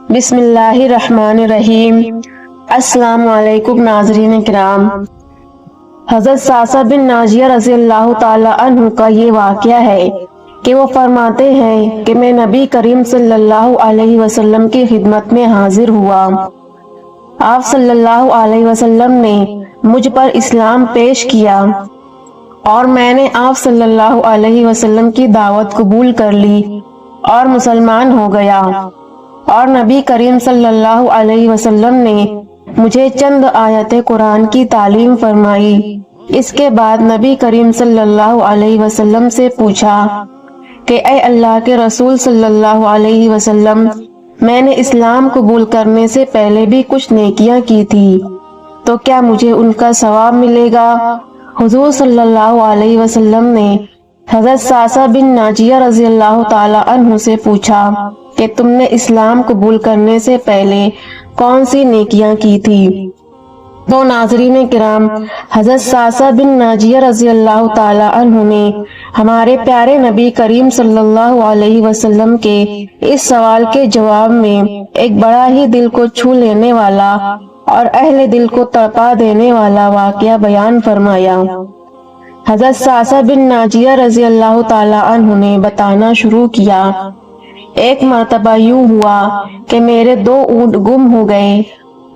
بسم اللہ الرحمن الرحیم۔ السلام علیکم ناظرین کرام۔ حضرت ساسا بن ناجیہ رضی اللہ تعالی عنہ کا یہ واقعہ ہے کہ وہ فرماتے ہیں کہ میں نبی کریم صلی اللہ علیہ وسلم کی خدمت میں حاضر ہوا۔ آپ صلی اللہ علیہ وسلم نے مجھ پر اسلام پیش کیا اور میں نے آپ صلی اللہ علیہ وسلم کی دعوت قبول کر لی اور مسلمان ہو گیا، اور نبی کریم صلی اللہ علیہ وسلم نے مجھے چند آیت قرآن کی تعلیم فرمائی۔ اس کے بعد نبی کریم صلی اللہ علیہ وسلم سے پوچھا کہ اے اللہ کے رسول صلی اللہ علیہ وسلم، میں نے اسلام قبول کرنے سے پہلے بھی کچھ نیکیاں کی تھی، تو کیا مجھے ان کا ثواب ملے گا؟ حضور صلی اللہ علیہ وسلم نے حضرت ساسا بن ناجیہ رضی اللہ تعالی عنہ سے پوچھا کہ تم نے اسلام قبول کرنے سے پہلے کون سی نیکیاں کی تھی؟ تو ناظرین کرام، حضرت ساسا بن ناجیہ رضی اللہ تعالی عنہ نے ہمارے پیارے نبی کریم صلی اللہ علیہ وسلم کے اس سوال کے جواب میں ایک بڑا ہی دل کو چھو لینے والا اور اہل دل کو تڑپا دینے والا واقعہ بیان فرمایا۔ حضرت ساسا بن ناجیہ رضی اللہ تعالی عنہ نے بتانا شروع کیا، ایک مرتبہ یوں ہوا کہ میرے 2 اونٹ گم ہو گئے،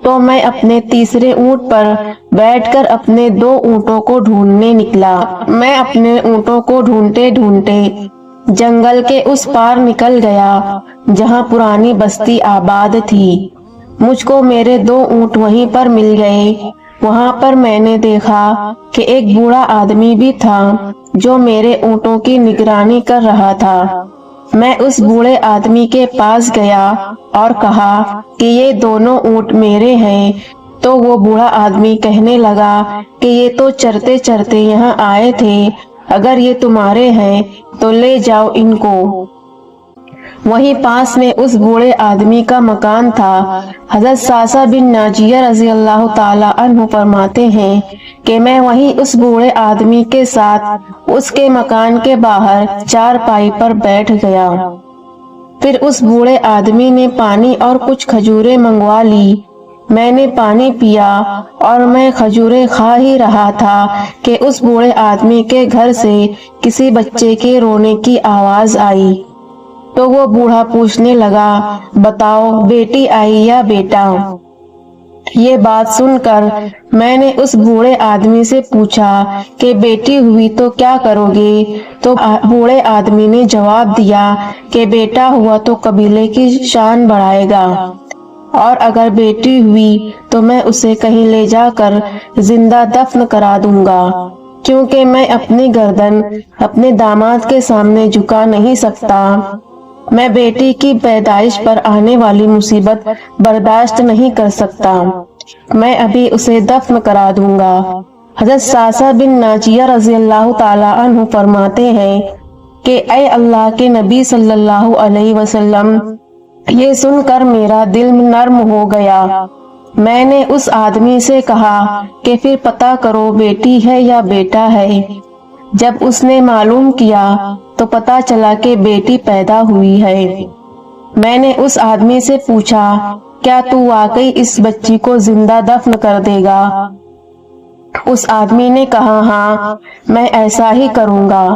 تو میں اپنے تیسرے اونٹ پر بیٹھ کر اپنے 2 اونٹوں کو ڈھونڈنے نکلا۔ میں اپنے اونٹوں کو ڈھونڈتے ڈھونڈتے جنگل کے اس پار نکل گیا جہاں پرانی بستی آباد تھی۔ مجھ کو میرے 2 اونٹ وہیں پر مل گئے۔ وہاں پر میں نے دیکھا کہ ایک بوڑھا آدمی بھی تھا جو میرے اونٹوں کی نگرانی کر رہا تھا۔ میں اس بوڑھے آدمی کے پاس گیا اور کہا کہ یہ دونوں اونٹ میرے ہیں، تو وہ بوڑھا آدمی کہنے لگا کہ یہ تو چرتے چرتے یہاں آئے تھے، اگر یہ تمہارے ہیں تو لے جاؤ ان کو۔ وہیں پاس میں اس بوڑھے آدمی کا مکان تھا۔ حضرت ساسا بن ناجیہ رضی اللہ تعالی عنہ فرماتے ہیں کہ میں وہیں اس بوڑھے آدمی کے ساتھ اس کے مکان کے باہر چارپائی پر بیٹھ گیا۔ پھر اس بوڑھے آدمی نے پانی اور کچھ کھجوریں منگوا لی۔ میں نے پانی پیا اور میں کھجوریں کھا ہی رہا تھا کہ اس بوڑھے آدمی کے گھر سے کسی بچے کے رونے کی آواز آئی۔ تو وہ بوڑھا پوچھنے لگا، بتاؤ بیٹی آئی یا بیٹا؟ یہ بات سن کر میں نے اس بوڑھے آدمی سے پوچھا کہ بیٹی ہوئی تو کیا کرو گے؟ تو بوڑھے آدمی نے جواب دیا کہ بیٹا ہوا تو قبیلے کی شان بڑھائے گا، اور اگر بیٹی ہوئی تو میں اسے کہیں لے جا کر زندہ دفن کرا دوں گا، کیونکہ میں اپنی گردن اپنے داماد کے سامنے جھکا نہیں سکتا۔ میں بیٹی کی پیدائش پر آنے والی مصیبت برداشت نہیں کر سکتا۔ میں ابھی اسے دفن کرا دوں گا۔ حضرت ساسا بن ناجیہ رضی اللہ تعالی عنہ فرماتے ہیں کہ اے اللہ کے نبی صلی اللہ علیہ وسلم، یہ سن کر میرا دل نرم ہو گیا۔ میں نے اس آدمی سے کہا کہ پھر پتہ کرو بیٹی ہے یا بیٹا ہے۔ جب اس نے معلوم کیا تو پتہ چلا کہ بیٹی پیدا ہوئی ہے۔ میں نے اس آدمی سے پوچھا، کیا تو واقعی اس بچی کو زندہ دفن کر دے گا؟ اس آدمی نے کہا، ہاں میں ایسا ہی کروں گا۔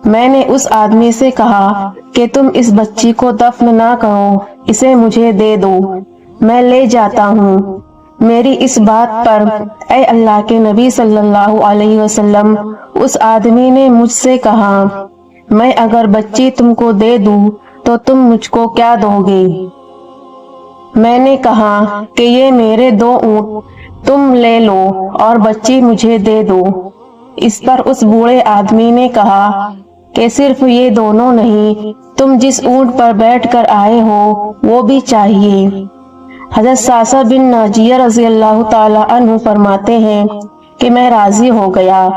میں نے اس آدمی سے کہا کہ تم اس بچی کو دفن نہ کرو، اسے مجھے دے دو، میں لے جاتا ہوں۔ میری اس بات پر اے اللہ کے نبی صلی اللہ علیہ وسلم، اس آدمی نے مجھ سے کہا، میں اگر بچی تم کو دے دوں تو تم مجھ کو کیا دو گے؟ میں نے کہا کہ یہ میرے 2 اونٹ تم لے لو اور بچی مجھے دے دو۔ اس پر اس بوڑھے آدمی نے کہا کہ صرف یہ دونوں نہیں، تم جس اونٹ پر بیٹھ کر آئے ہو وہ بھی چاہیے۔ حضرت ساسا بن ناجیہ رضی اللہ تعالی عنہ فرماتے ہیں کہ میں راضی ہو گیا،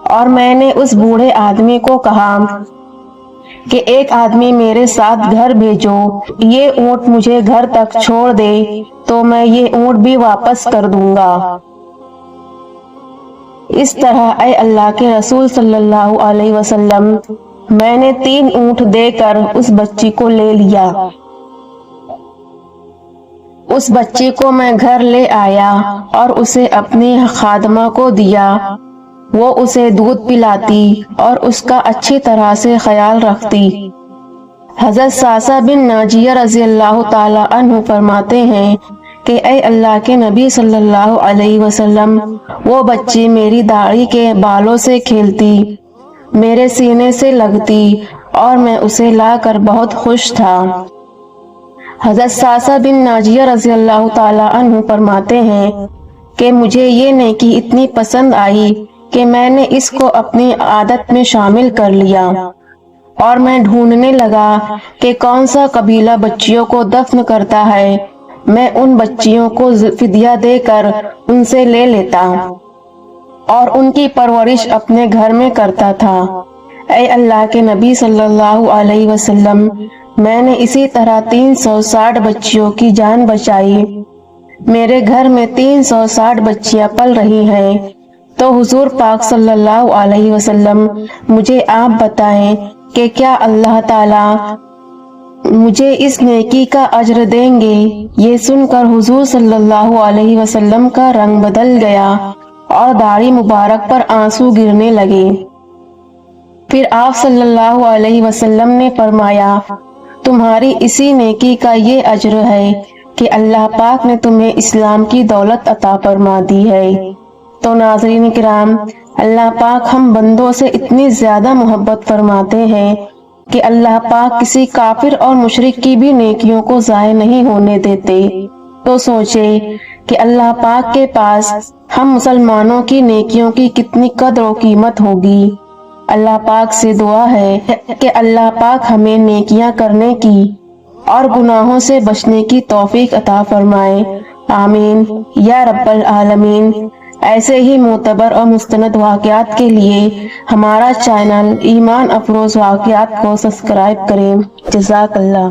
اور میں نے اس بوڑھے آدمی کو کہا کہ ایک آدمی میرے ساتھ گھر بھیجو، یہ اونٹ مجھے گھر تک چھوڑ دے تو میں یہ اونٹ بھی واپس کر دوں گا۔ اس طرح اے اللہ کے رسول صلی اللہ علیہ وسلم، میں نے 3 اونٹ دے کر اس بچی کو لے لیا۔ اس بچے کو میں گھر لے آیا اور اسے اپنی خادمہ کو دیا، وہ اسے دودھ پلاتی اور اس کا اچھی طرح سے خیال رکھتی۔ حضرت ساسا بن ناجیہ رضی اللہ تعالی عنہ فرماتے ہیں کہ اے اللہ کے نبی صلی اللہ علیہ وسلم، وہ بچی میری داڑھی کے بالوں سے کھیلتی، میرے سینے سے لگتی اور میں اسے لا کر بہت خوش تھا۔ حضرت ساسا بن ناجیہ رضی اللہ تعالی عنہ فرماتے ہیں کہ مجھے یہ نیکی اتنی پسند آئی کہ میں نے اس کو اپنی عادت میں شامل کر لیا، اور میں ڈھونڈنے لگا کہ کون سا قبیلہ بچیوں کو دفن کرتا ہے، میں ان بچیوں کو فدیہ دے کر ان سے لے لیتا اور ان کی پرورش اپنے گھر میں کرتا تھا۔ اے اللہ کے نبی صلی اللہ علیہ وسلم، میں نے اسی طرح 360 بچیوں کی جان بچائی، میرے گھر میں 360 بچیاں پل رہی ہیں۔ تو حضور پاک صلی اللہ علیہ وسلم، مجھے آپ بتائیں کہ کیا اللہ تعالیٰ مجھے اس نیکی کا اجر دیں گے؟ یہ سن کر حضور صلی اللہ علیہ وسلم کا رنگ بدل گیا اور داڑھی مبارک پر آنسو گرنے لگے۔ پھر آپ صلی اللہ علیہ وسلم نے فرمایا، تمہاری اسی نیکی کا یہ اجر ہے کہ اللہ پاک نے تمہیں اسلام کی دولت عطا فرما دی ہے۔ تو ناظرین کرام، اللہ پاک ہم بندوں سے اتنی زیادہ محبت فرماتے ہیں کہ اللہ پاک کسی کافر اور مشرک کی بھی نیکیوں کو ضائع نہیں ہونے دیتے۔ تو سوچے کہ اللہ پاک کے پاس ہم مسلمانوں کی نیکیوں کی کتنی قدر و قیمت ہوگی۔ اللہ پاک سے دعا ہے کہ اللہ پاک ہمیں نیکیاں کرنے کی اور گناہوں سے بچنے کی توفیق عطا فرمائے، آمین یا رب العالمین۔ ایسے ہی معتبر اور مستند واقعات کے لیے ہمارا چینل ایمان افروز واقعات کو سبسکرائب کریں۔ جزاک اللہ۔